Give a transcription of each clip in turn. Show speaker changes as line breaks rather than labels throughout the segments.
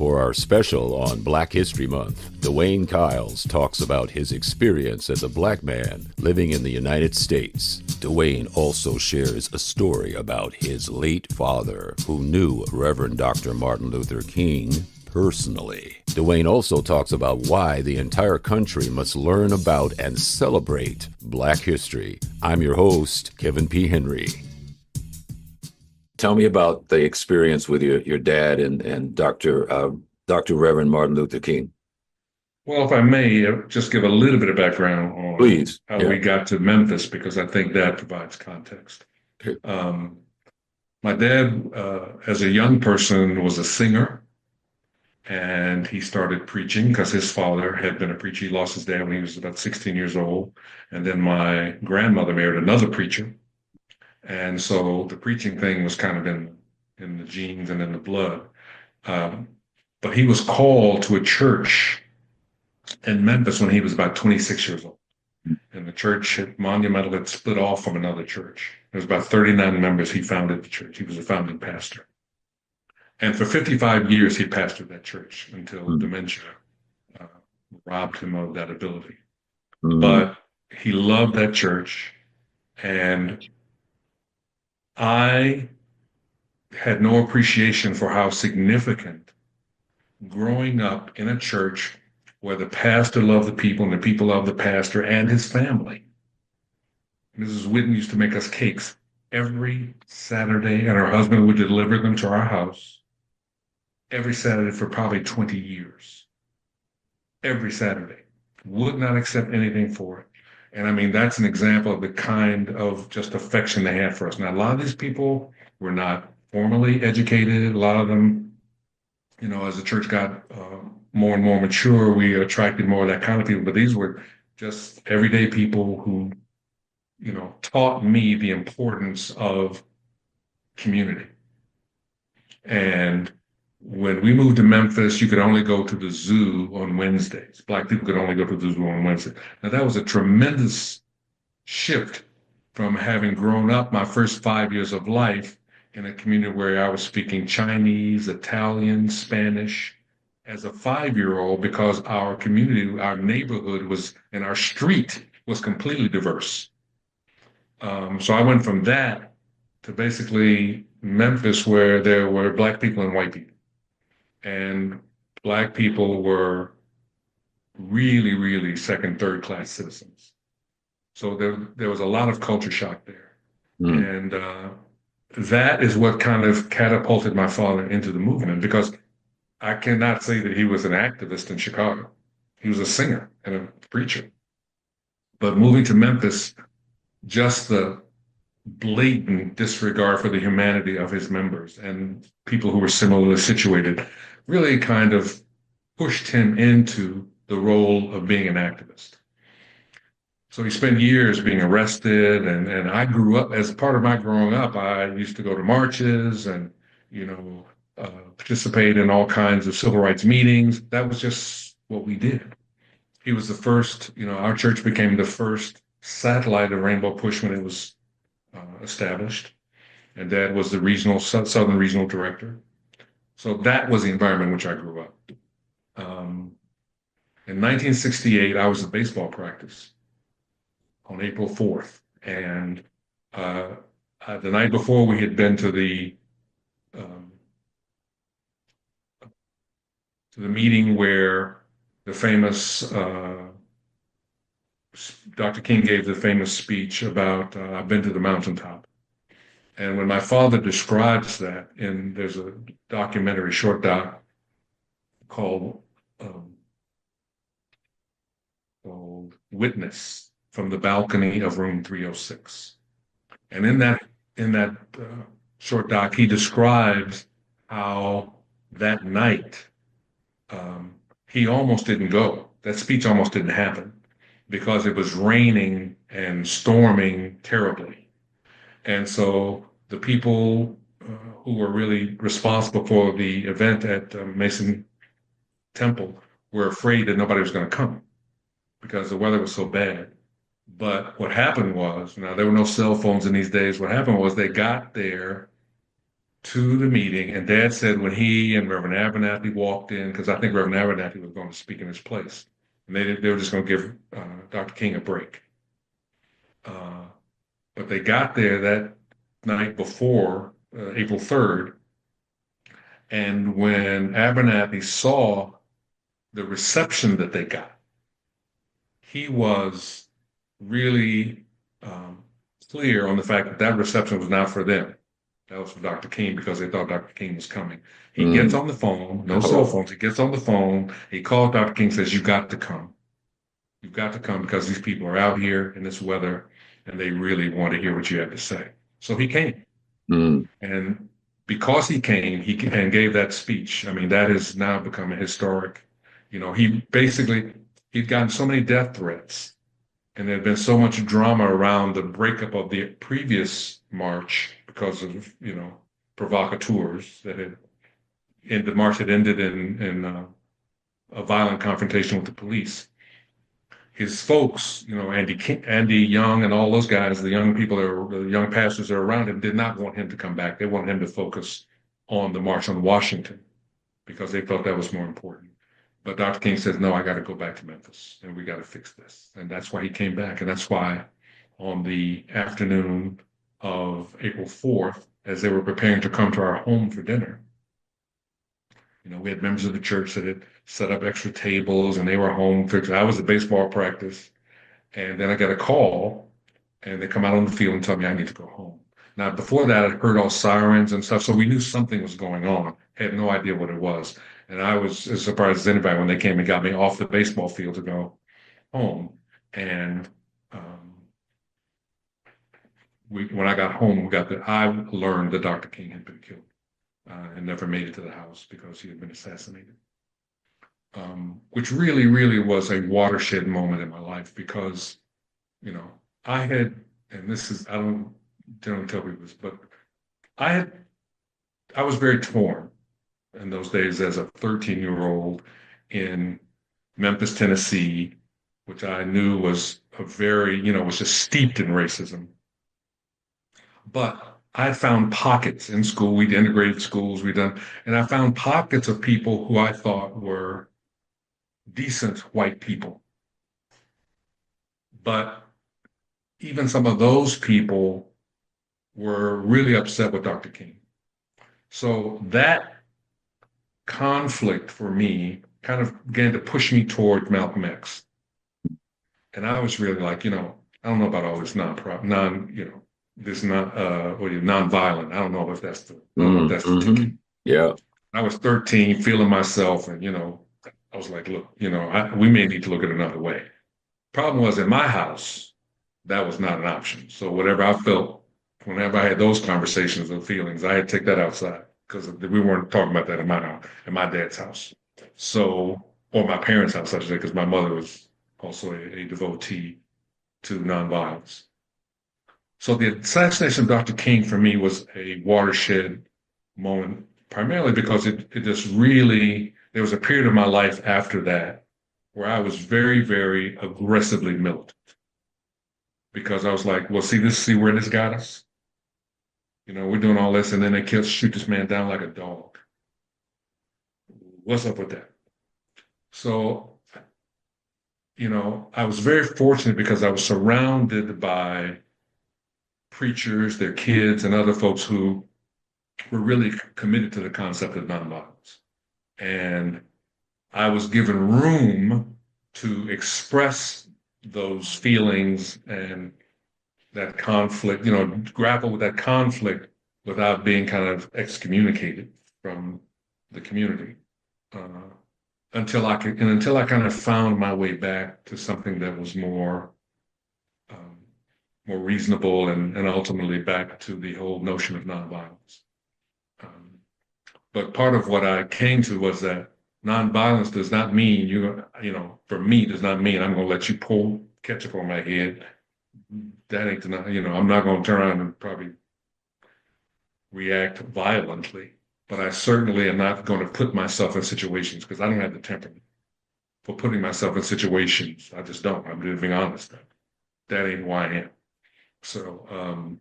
For our special on Black History Month, Dwain Kyles talks about his experience as a black man living in the United States. Dwain also shares a story about his late father, who knew Reverend Dr. Martin Luther King personally. Dwain also talks about why the entire country must learn about and celebrate Black history. I'm your host, Kevin P. Henry. Tell me about the experience with your dad and Dr. Reverend Martin Luther King.
Well, if I may, just give a little bit of background on
Please.
how we got to Memphis, because I think that provides context. My dad, as a young person, was a singer, and he started preaching because his father had been a preacher. He lost his dad when he was about 16 years old. And then my grandmother married another preacher. And so the preaching thing was kind of in the genes and in the blood. But he was called to a church in Memphis when he was about 26 years old. And the church Monumental had split off from another church. There was about 39 members. He founded the church. He was a founding pastor. And for 55 years, he pastored that church until dementia robbed him of that ability. But he loved that church, and I had no appreciation for how significant growing up in a church where the pastor loved the people and the people loved the pastor and his family. Mrs. Whitten used to make us cakes every Saturday, and her husband would deliver them to our house every Saturday for probably 20 years. Every Saturday. Would not accept anything for it. And I mean, that's an example of the kind of just affection they had for us. Now, a lot of these people were not formally educated. A lot of them, as the church got more and more mature, we attracted more of that kind of people. But these were just everyday people who, taught me the importance of community. And when we moved to Memphis, you could only go to the zoo on Wednesdays. Black people could only go to the zoo on Wednesday. Now, that was a tremendous shift from having grown up my first 5 years of life in a community where I was speaking Chinese, Italian, Spanish as a 5-year-old, because our community, our neighborhood was, and our street was completely diverse. So I went from that to basically Memphis, where there were Black people and white people. And Black people were really, really second, third class citizens. So there was a lot of culture shock there. And that is what kind of catapulted my father into the movement, because I cannot say that he was an activist in Chicago. He was a singer and a preacher. But moving to Memphis, just the blatant disregard for the humanity of his members and people who were similarly situated really kind of pushed him into the role of being an activist. So he spent years being arrested, and I grew up, as part of my growing up, I used to go to marches and, participate in all kinds of civil rights meetings. That was just what we did. He was the first, our church became the first satellite of Rainbow Push when it was established. And Dad was the Southern Regional Director. So that was the environment in which I grew up. In 1968, I was at baseball practice on April 4th. And the night before, we had been to the meeting where the famous Dr. King gave the famous speech about I've been to the mountaintop. And when my father describes that, there's a documentary, short doc, called Witness, from the balcony of room 306. And in that short doc, he describes how that night he almost didn't go. That speech almost didn't happen because it was raining and storming terribly. And so the people who were really responsible for the event at Mason Temple were afraid that nobody was going to come because the weather was so bad. But what happened was, now there were no cell phones in these days. What happened was they got there to the meeting, and Dad said when he and Reverend Abernathy walked in, because I think Reverend Abernathy was going to speak in his place, and they were just going to give Dr. King a break. Uh, but they got there that night before April 3rd, and when Abernathy saw the reception that they got, he was really clear on the fact that that reception was not for them. That was for Dr. King because they thought Dr. King was coming. He gets on the phone, no cell phones. He gets on the phone. He calls Dr. King, says, "You got to come. You've got to come because these people are out here in this weather and they really want to hear what you have to say." So he came. And because he came, and gave that speech. I mean, that has now become a historic, he basically, he'd gotten so many death threats and there had been so much drama around the breakup of the previous march because of, provocateurs the march had ended in a violent confrontation with the police. His folks, Andy Young and all those guys, the young people, the young pastors that are around him, did not want him to come back. They wanted him to focus on the March on Washington because they felt that was more important. But Dr. King says, "No, I got to go back to Memphis and we got to fix this." And that's why he came back. And that's why on the afternoon of April 4th, as they were preparing to come to our home for dinner, we had members of the church that had set up extra tables and they were home fixing. I was at baseball practice, and then I got a call, and they come out on the field and tell me I need to go home. Now, before that, I heard all sirens and stuff, so we knew something was going on. Had no idea what it was, and I was as surprised as anybody when they came and got me off the baseball field to go home. And when I got home, I learned that Dr. King had been killed and never made it to the house because he had been assassinated. Which really, really was a watershed moment in my life because, I had, and this is, I don't generally tell people this, but I was very torn in those days as a 13-year-old in Memphis, Tennessee, which I knew was was just steeped in racism. But I found pockets in school. We'd integrated schools, and I found pockets of people who I thought were decent white people. But even some of those people were really upset with Dr. King. So that conflict for me kind of began to push me toward Malcolm X. And I was really like, I don't know about all this nonviolent. I don't know if that's the ticket.
Yeah.
I was 13, feeling myself, and I was like, look, we may need to look at another way. Problem was in my house, that was not an option. So whatever I felt, whenever I had those conversations and feelings, I had to take that outside because we weren't talking about that in my dad's house. So, or my parents' house, I should say, because my mother was also a devotee to nonviolence. So the assassination of Dr. King for me was a watershed moment, primarily because it just really, there was a period of my life after that where I was very, very aggressively militant because I was like, well, see where this got us? We're doing all this and then they shoot this man down like a dog. What's up with that? So, I was very fortunate because I was surrounded by preachers, their kids, and other folks who were really committed to the concept of nonviolence. And I was given room to express those feelings and that conflict, grapple with that conflict without being kind of excommunicated from the community. Until I kind of found my way back to something that was more reasonable and ultimately back to the whole notion of nonviolence. But part of what I came to was that nonviolence does not mean for me, does not mean I'm going to let you pour ketchup on my head. That ain't, I'm not going to turn around and probably react violently, but I certainly am not going to put myself in situations because I don't have the temperament for putting myself in situations. I just don't. I'm being honest. That ain't who I am. So,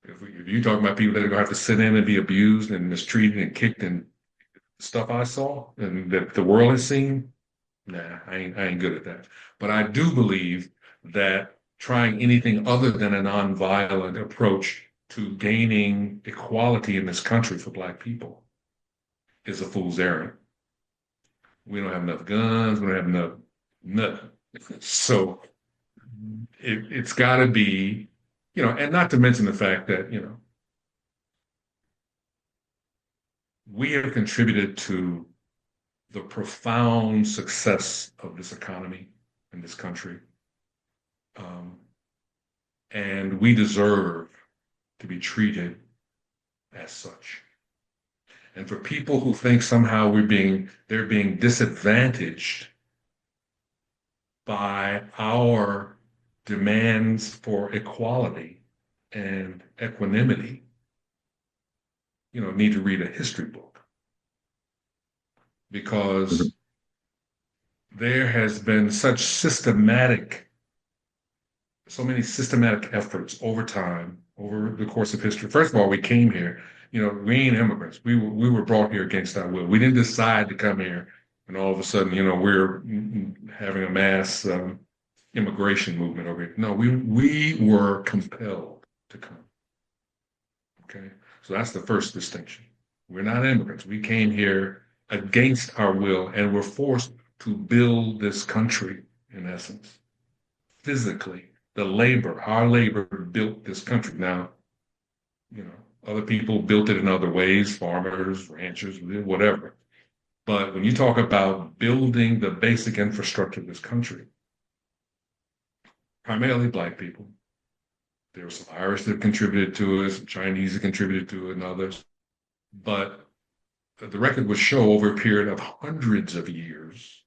If you talk about people that are going to have to sit in and be abused and mistreated and kicked and stuff I saw and that the world has seen, nah, I ain't good at that. But I do believe that trying anything other than a nonviolent approach to gaining equality in this country for Black people is a fool's errand. We don't have enough guns. We don't have enough nothing. So it's got to be, and not to mention the fact that, we have contributed to the profound success of this economy in this country. Um, and we deserve to be treated as such. And for people who think somehow they're being disadvantaged by our demands for equality and equanimity, need to read a history book because there has been so many systematic efforts over time, over the course of history. First of all, we came here, we ain't immigrants. We were brought here against our will. We didn't decide to come here and all of a sudden, we're having a mass immigration movement over here. No, we were compelled to come. Okay. So that's the first distinction. We're not immigrants. We came here against our will and were forced to build this country, in essence, physically. Our labor built this country. Now, other people built it in other ways, farmers, ranchers, whatever. But when you talk about building the basic infrastructure of this country, primarily Black people, there were some Irish that contributed to it, some Chinese that contributed to it, and others. But the record would show over a period of hundreds of years,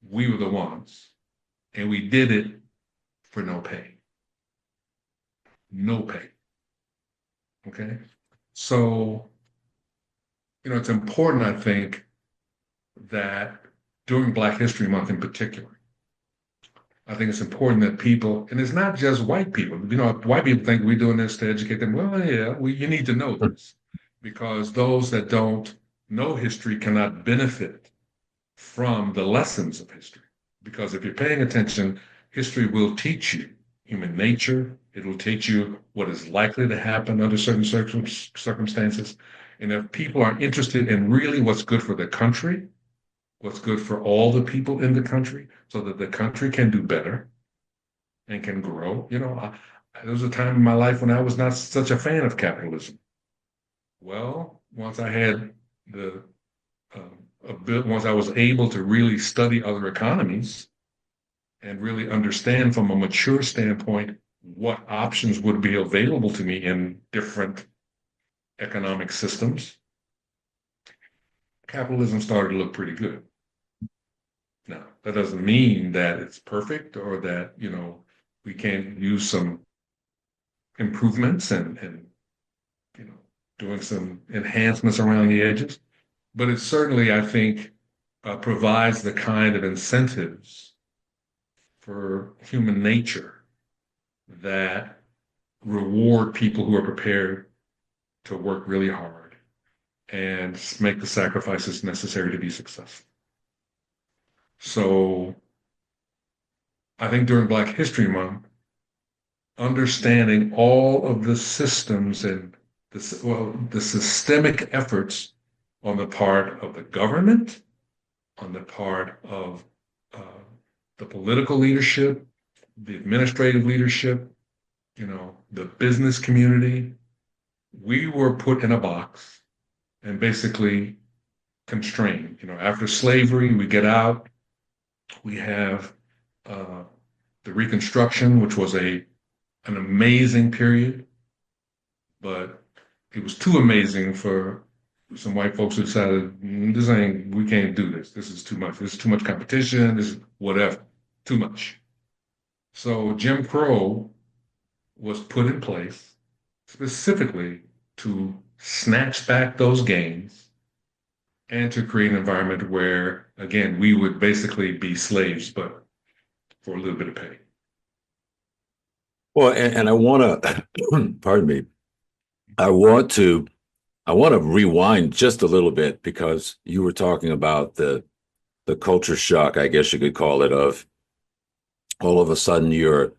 we were the ones, and we did it for no pay. No pay. Okay? So, it's important, I think, that during Black History Month in particular, I think it's important that people, and it's not just white people, white people think we're doing this to educate them. Well, yeah, you need to know this because those that don't know history cannot benefit from the lessons of history. Because if you're paying attention, history will teach you human nature. It will teach you what is likely to happen under certain circumstances. And if people are interested in really what's good for the country, what's good for all the people in the country so that the country can do better and can grow. There was a time in my life when I was not such a fan of capitalism. Well, once I had once I was able to really study other economies and really understand from a mature standpoint what options would be available to me in different economic systems, capitalism started to look pretty good. Now, that doesn't mean that it's perfect or that, we can't use some improvements and doing some enhancements around the edges. But it certainly, I think, provides the kind of incentives for human nature that reward people who are prepared to work really hard and make the sacrifices necessary to be successful. So I think during Black History Month, understanding all of the systems and the systemic efforts on the part of the government, on the part of the political leadership, the administrative leadership, the business community, we were put in a box and basically constrained. After slavery, we get out. We have the Reconstruction, which was an amazing period, but it was too amazing for some white folks who decided we can't do this. This is too much. This is too much competition. This is whatever, too much. So Jim Crow was put in place specifically to snatch back those gains and to create an environment where, again, we would basically be slaves, but for a little bit of pay.
Well, and I want to, pardon me, I want to, I want to rewind just a little bit because you were talking about the culture shock, I guess you could call it, of all of a sudden you're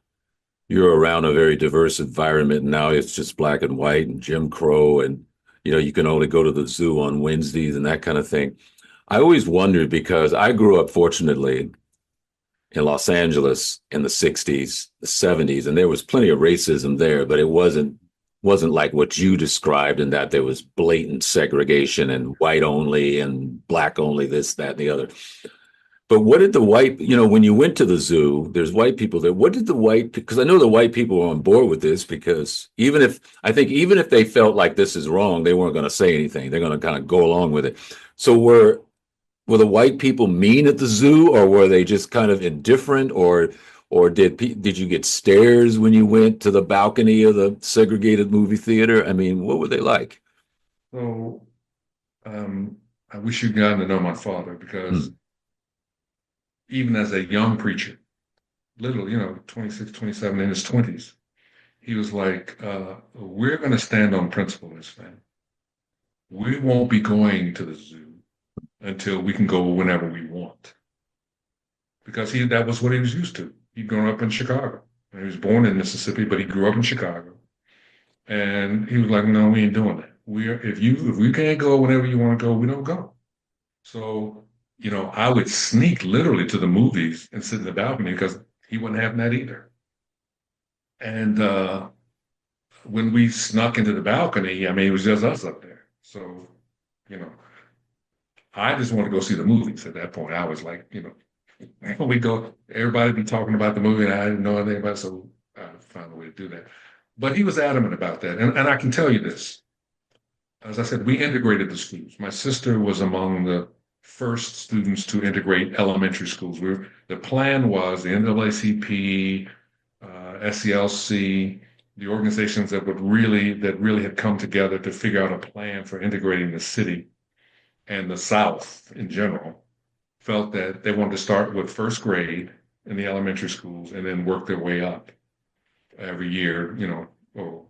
around a very diverse environment and now it's just black and white and Jim Crow and you can only go to the zoo on Wednesdays and that kind of thing. I always wondered because I grew up fortunately in Los Angeles in the 60s, the 70s, and there was plenty of racism there, but it wasn't like what you described in that there was blatant segregation and white only and black only, this, that, and the other. But what did the white, when you went to the zoo, there's white people there. What did the white, because I know the white people were on board with this because even if they felt like this is wrong, they weren't going to say anything. They're going to kind of go along with it. So were the white people mean at the zoo, or were they just kind of indifferent, or did you get stares when you went to the balcony of the segregated movie theater? I mean, what were they like?
So I wish you'd gotten to know my father because
Hmm.
even as a young preacher, little, 26, 27 in his 20s, he was like, we're going to stand on principle in this family. We won't be going to the zoo until we can go whenever we want. Because that was what he was used to. He'd grown up in Chicago. And he was born in Mississippi, but he grew up in Chicago. And he was like, no, we ain't doing that. If we can't go whenever you want to go, we don't go. So, I would sneak literally to the movies and sit in the balcony because he wasn't having that either. And when we snuck into the balcony, I mean, it was just us up there. So, you know, I just wanted to go see the movies at that point. I was like, we go, everybody be talking about the movie, and I didn't know anything about it, so I found a way to do that. But he was adamant about that. And I can tell you this. As I said, we integrated the schools. My sister was among the first students to integrate elementary schools. The plan was the NAACP, SCLC, the organizations that really had come together to figure out a plan for integrating the city and the South in general, felt that they wanted to start with first grade in the elementary schools and then work their way up every year, or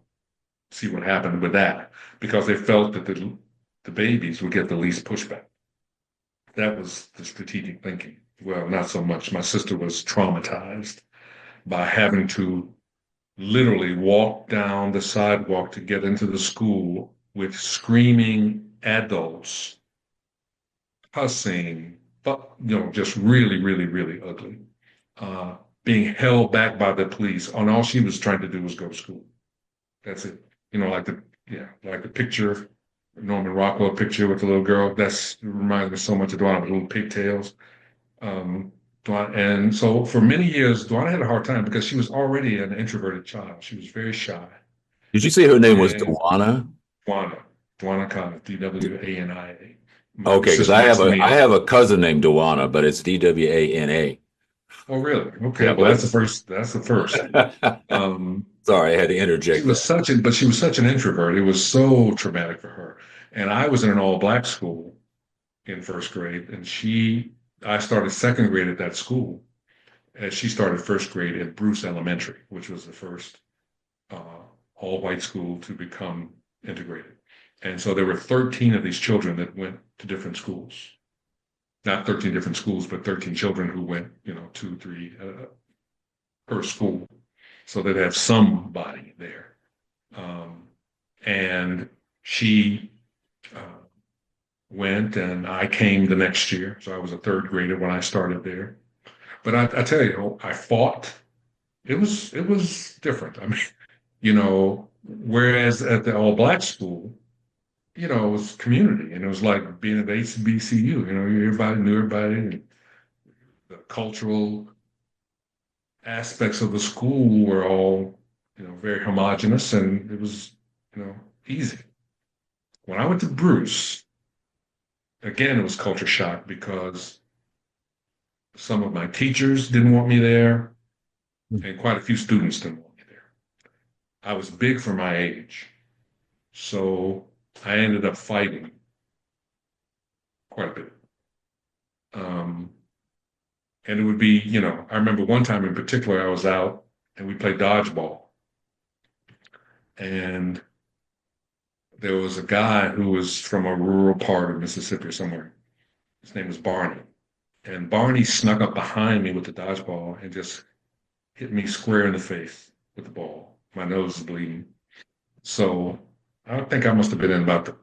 see what happened with that, because they felt that the babies would get the least pushback. That was the strategic thinking. Well, not so much. My sister was traumatized by having to literally walk down the sidewalk to get into the school with screaming adults, cussing, but just really, really, really ugly. Being held back by the police, and all she was trying to do was go to school. That's it. Like the picture, Norman Rockwell picture with the little girl. That's reminds me so much of Dwain with little pigtails. Um, and so for many years, Dwain had a hard time because she was already an introverted child. She was very shy.
Did you say her name was
And
DeWania?
Dwaina Kyles, DWANIA. My
Okay, because
sister next to
I
me.
have a cousin named Dewana, but it's DWANA.
Oh, really? Okay.
Yeah,
Well, that's
but
the first. That's the first. Um,
sorry, I had to
she
interject
was
that.
such an introvert. It was so traumatic for her. And I was in an all black school in first grade, and I started second grade at that school, and she started first grade at Bruce Elementary, which was the first uh, all white school to become integrated. And so there were 13 of these children that went to different schools. Not 13 different schools, but 13 children who went, two, three per school. So they'd have somebody there. Um, and she uh, went, and I came the next year. So I was a third grader when I started there. But I tell you, I fought. It was different. I mean, whereas at the all black school, it was community, and it was like being at HBCU. Everybody knew everybody, and the cultural aspects of the school were all, very homogenous, and it was, easy. When I went to Bruce, again, it was culture shock because some of my teachers didn't want me there, and quite a few students didn't want me there. I was big for my age, so I ended up fighting quite a bit. Um, and it would be, I remember one time in particular, I was out and we played dodgeball. And there was a guy who was from a rural part of Mississippi or somewhere. His name was Barney. And Barney snuck up behind me with the dodgeball and just hit me square in the face with the ball. My nose is bleeding. So I think I must have been in about the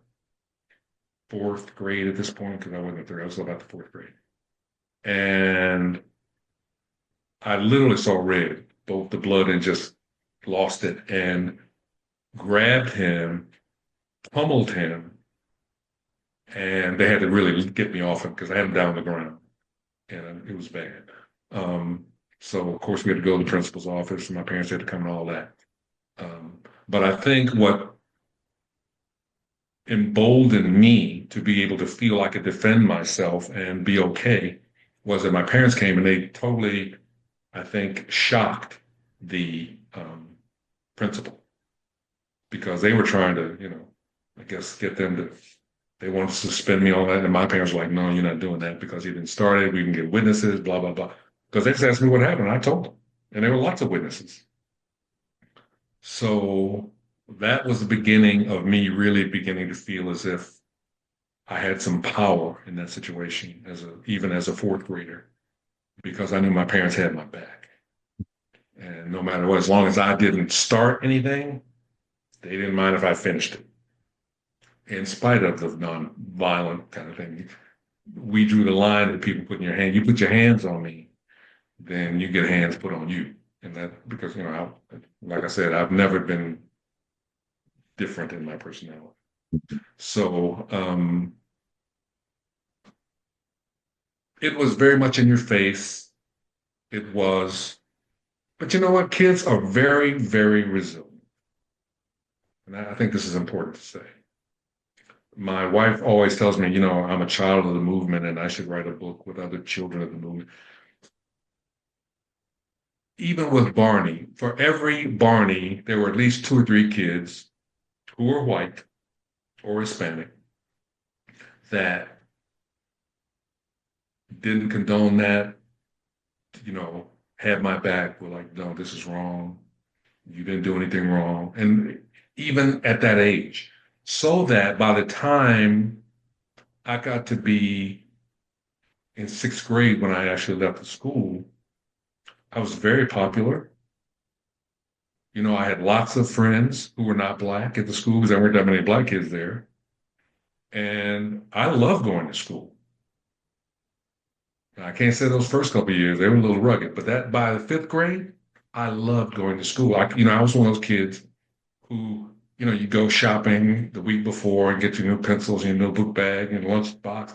fourth grade at this point, because I wasn't there. I was about the fourth grade. And I literally saw red, both the blood, and just lost it, and grabbed him, pummeled him, and they had to really get me off him because I had him down on the ground, and it was bad. So of course we had to go to the principal's office, and my parents had to come and all that. But I think what emboldened me to be able to feel I could defend myself and be okay was that my parents came and they totally, I think, shocked the principal, because they were trying to, I guess, get them to, they wanted to suspend me on that. And my parents were like, no, you're not doing that because you didn't start it. We can get witnesses, blah, blah, blah. Because they just asked me what happened. And I told them. And there were lots of witnesses. So that was the beginning of me really beginning to feel as if I had some power in that situation, even as a fourth grader, because I knew my parents had my back. And no matter what, as long as I didn't start anything, they didn't mind if I finished it. In spite of the non-violent kind of thing, we drew the line that people put in your hand. You put your hands on me, then you get hands put on you. And that, because, like I said, I've never been different in my personality. So it was very much in your face. It was, but you know what? Kids are very, very resilient. And I think this is important to say. My wife always tells me, I'm a child of the movement and I should write a book with other children of the movement. Even with Barney, for every Barney, there were at least 2 or 3 kids who were white or Hispanic that didn't condone that, had my back, were like, no, this is wrong. You didn't do anything wrong. And even at that age, so that by the time I got to be in 6th grade, when I actually left the school, I was very popular. I had lots of friends who were not Black at the school because there weren't that many Black kids there. And I loved going to school. Now, I can't say those first couple of years, they were a little rugged, but that by the 5th grade, I loved going to school. I was one of those kids who, you go shopping the week before and get your new pencils and your new book bag and lunch box.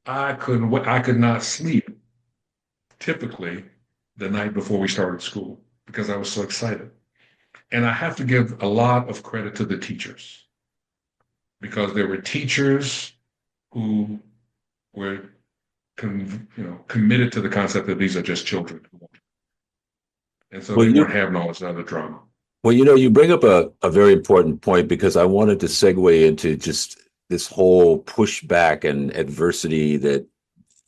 I could not sleep typically the night before we started school because I was so excited. And I have to give a lot of credit to the teachers, because there were teachers who were committed to the concept that these are just children. And so they weren't having all this other drama.
Well, you bring up a very important point, because I wanted to segue into just this whole pushback and adversity that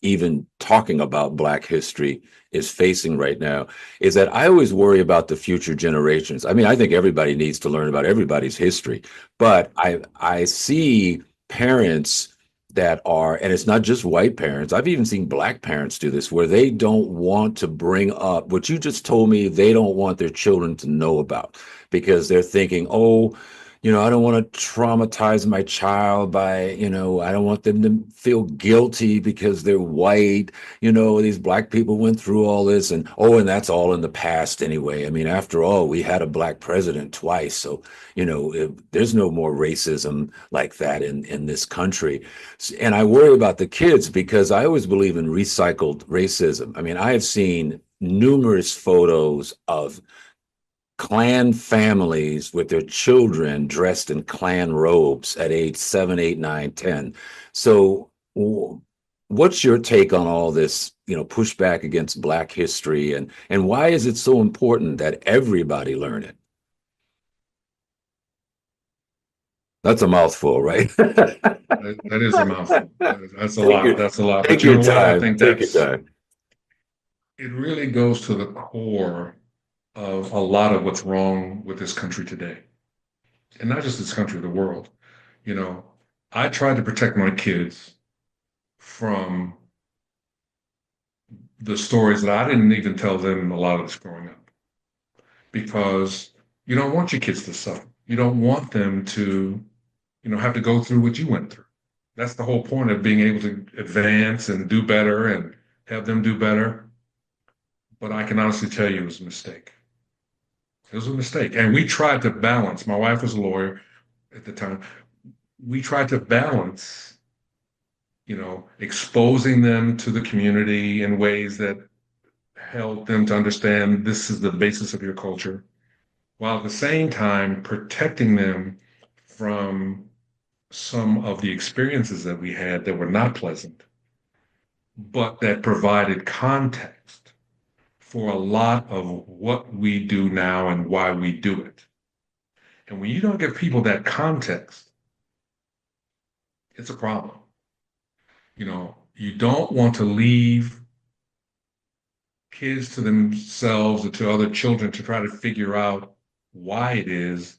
even talking about Black history is facing right now, is that I always worry about the future generations. I mean, I think everybody needs to learn about everybody's history, but I see parents that are, and it's not just white parents, I've even seen Black parents do this, where they don't want to bring up what you just told me they don't want their children to know about, because they're thinking, oh, I don't want to traumatize my child by, I don't want them to feel guilty because they're white. These Black people went through all this, and that's all in the past anyway. I mean, after all, we had a Black president twice. So, there's no more racism like that in this country. And I worry about the kids, because I always believe in recycled racism. I mean, I have seen numerous photos of Klan families with their children dressed in Klan robes at age 7, 8, 9, 10. So what's your take on all this, pushback against Black history, and why is it so important that everybody learn it? That's a mouthful, right?
That is a mouthful. That's a lot. That's a lot.
Take
But you
your
know what? I
time.
think
Take your time.
It really goes to the core of a lot of what's wrong with this country today. and not just this country, the world. You know, I tried to protect my kids from the stories that I didn't even tell them a lot of this growing up because you don't want your kids to suffer. You don't want them to, have to go through what you went through. That's the whole point of being able to advance and do better and have them do better. But I can honestly tell you it was a mistake. It was a mistake. And we tried to balance, my wife was a lawyer at the time. We tried to balance, exposing them to the community in ways that help them to understand this is the basis of your culture, while at the same time protecting them from some of the experiences that we had that were not pleasant, but that provided context for a lot of what we do now and why we do it. And when you don't give people that context, it's a problem. You don't want to leave kids to themselves or to other children to try to figure out why it is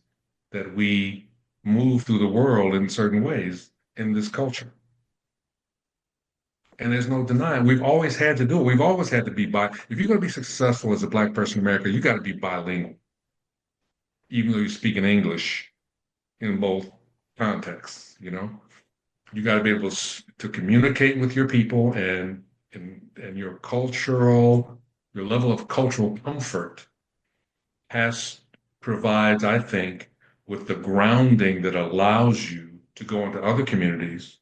that we move through the world in certain ways in this culture. And there's no denying, we've always had to do it. We've always had to be if you're going to be successful as a Black person in America, you got to be bilingual, even though you speak in English in both contexts, You got to be able to communicate with your people and your your level of cultural comfort provides, I think, with the grounding that allows you to go into other communities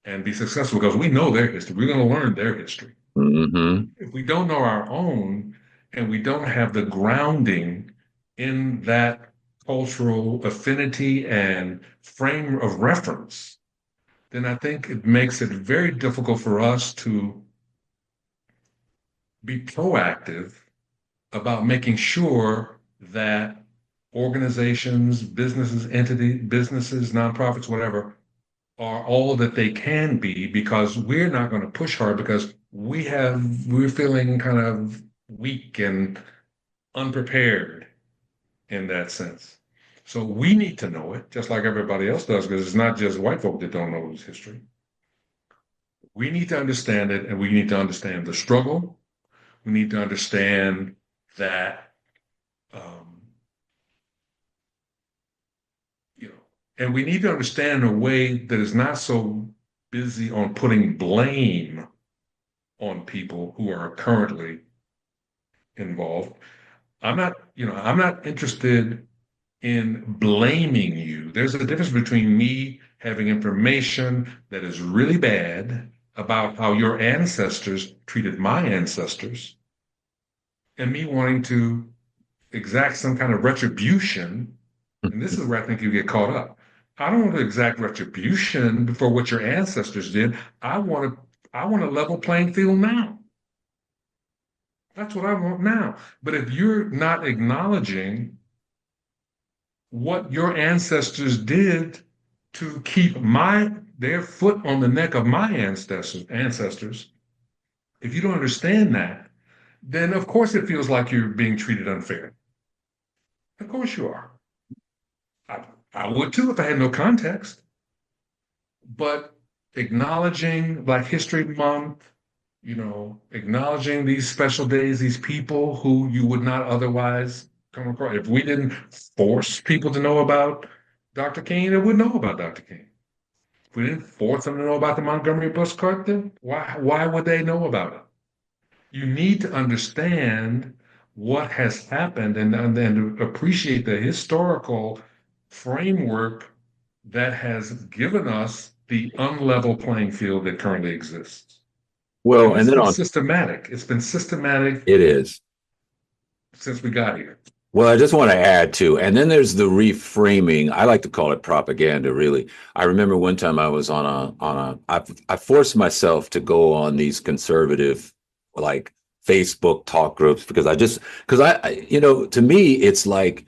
and be successful because we know their history. We're going to learn their history.
Mm-hmm.
If we don't know our own and we don't have the grounding in that cultural affinity and frame of reference, then I think it makes it very difficult for us to be proactive about making sure that organizations, businesses, nonprofits, whatever, are all that they can be because we're not going to push hard because we're feeling kind of weak and unprepared in that sense. So we need to know it just like everybody else does because it's not just white folk that don't know this history. We need to understand it and we need to understand the struggle. We need to understand that, and we need to understand in a way that is not so busy on putting blame on people who are currently involved. I'm not interested in blaming you. There's a difference between me having information that is really bad about how your ancestors treated my ancestors and me wanting to exact some kind of retribution. And this is where I think you get caught up. I don't want to exact retribution for what your ancestors did. I want a level playing field now. That's what I want now. But if you're not acknowledging what your ancestors did to keep their foot on the neck of my ancestors, if you don't understand that, then of course it feels like you're being treated unfairly. Of course you are. I would too if I had no context. But acknowledging Black History Month, acknowledging these special days, these people who you would not otherwise come across. If we didn't force people to know about Dr. King, they would know about Dr. King. If we didn't force them to know about the Montgomery bus cart, then why would they know about it? You need to understand what has happened and to appreciate the historical framework that has given us the unlevel playing field that currently exists.
Well, and then
systematic. It's been systematic.
It is.
Since we got here.
Well, I just want to add too, and then there's the reframing. I like to call it propaganda, really. I remember one time I was I forced myself to go on these conservative, like Facebook talk groups because to me, it's like,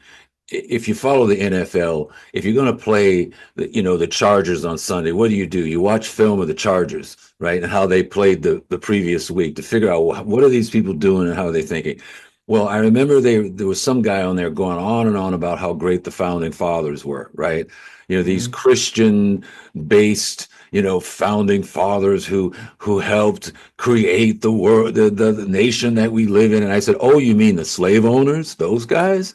if you follow the NFL, if you're going to play the Chargers on Sunday, what do? You watch film of the Chargers, right? And how they played the previous week to figure out what are these people doing and how are they thinking. Well, I remember there was some guy on there going on and on about how great the founding fathers were, right? You know, these
Mhm.
Christian based, founding fathers who helped create the world, the nation that we live in. And I said, "Oh, you mean the slave owners, those guys?"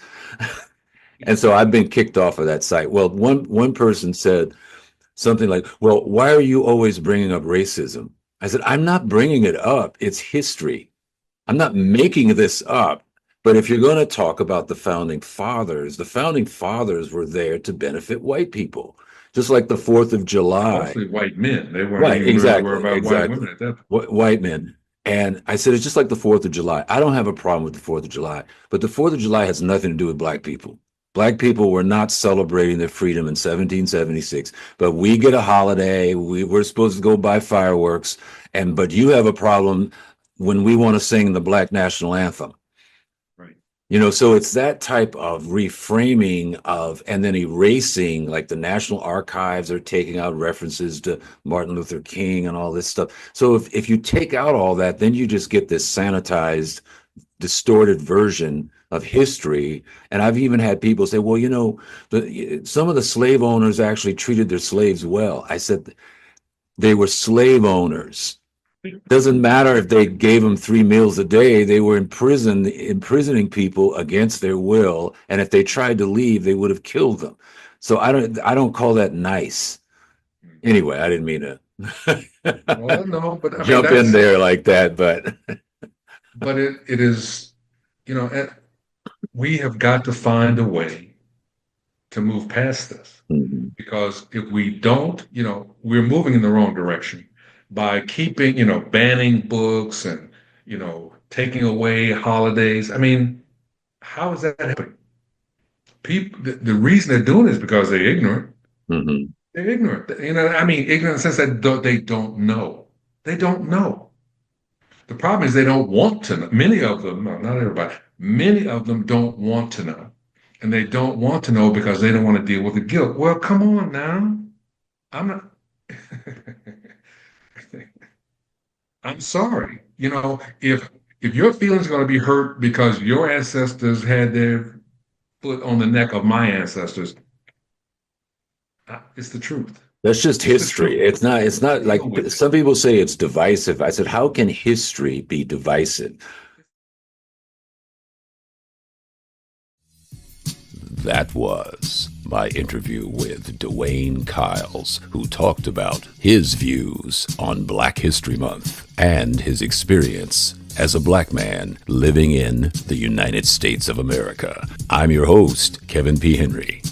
And so I've been kicked off of that site. Well, one person said something like, "Well, why are you always bringing up racism?" I said, "I'm not bringing it up. It's history. I'm not making this up. But if you're going to talk about the founding fathers were there to benefit white people, just like the 4th of July."
Mostly white men. They weren't
Right,
even really worried
exactly,
about white
exactly.
women at that point.
White men. And I said, it's just like the 4th of July. I don't have a problem with the 4th of July, but the 4th of July has nothing to do with black people. Black people were not celebrating their freedom in 1776, but we get a holiday. We're supposed to go buy fireworks. But you have a problem when we want to sing the Black National Anthem.
Right.
So it's that type of reframing of, and then erasing, like the National Archives are taking out references to Martin Luther King and all this stuff. So if you take out all that, then you just get this sanitized, distorted version of history. And I've even had people say, well, some of the slave owners actually treated their slaves well. I said, they were slave owners. Doesn't matter if they gave them 3 meals a day. They were imprisoning people against their will, and if they tried to leave, they would have killed them. So I don't call that nice. Anyway, I didn't mean
Well,
to
no, but I mean
jump in
that's
there like that, but
but it is, we have got to find a way to move past this.
Mhm.
Because if we don't, we're moving in the wrong direction by keeping, banning books and, taking away holidays. I mean, how is that happening? People, the reason they're doing it is because they're ignorant.
Mhm.
They're ignorant. I mean, ignorant in the sense that they don't know. They don't know. The problem is they don't want to know. Many of them, no, not everybody, many of them don't want to know. And they don't want to know because they don't want to deal with the guilt. Well, come on now. I'm not. I'm sorry. If your feelings are going to be hurt because your ancestors had their foot on the neck of my ancestors, it's the truth.
That's just
It's the
history.
truth.
It's not like
Deal with it.
some people say it's divisive. I said, how can history be divisive? That was my interview with Dwain Kyles, who talked about his views on Black History Month and his experience as a black man living in the United States of America. I'm your host, Kevin P. Henry.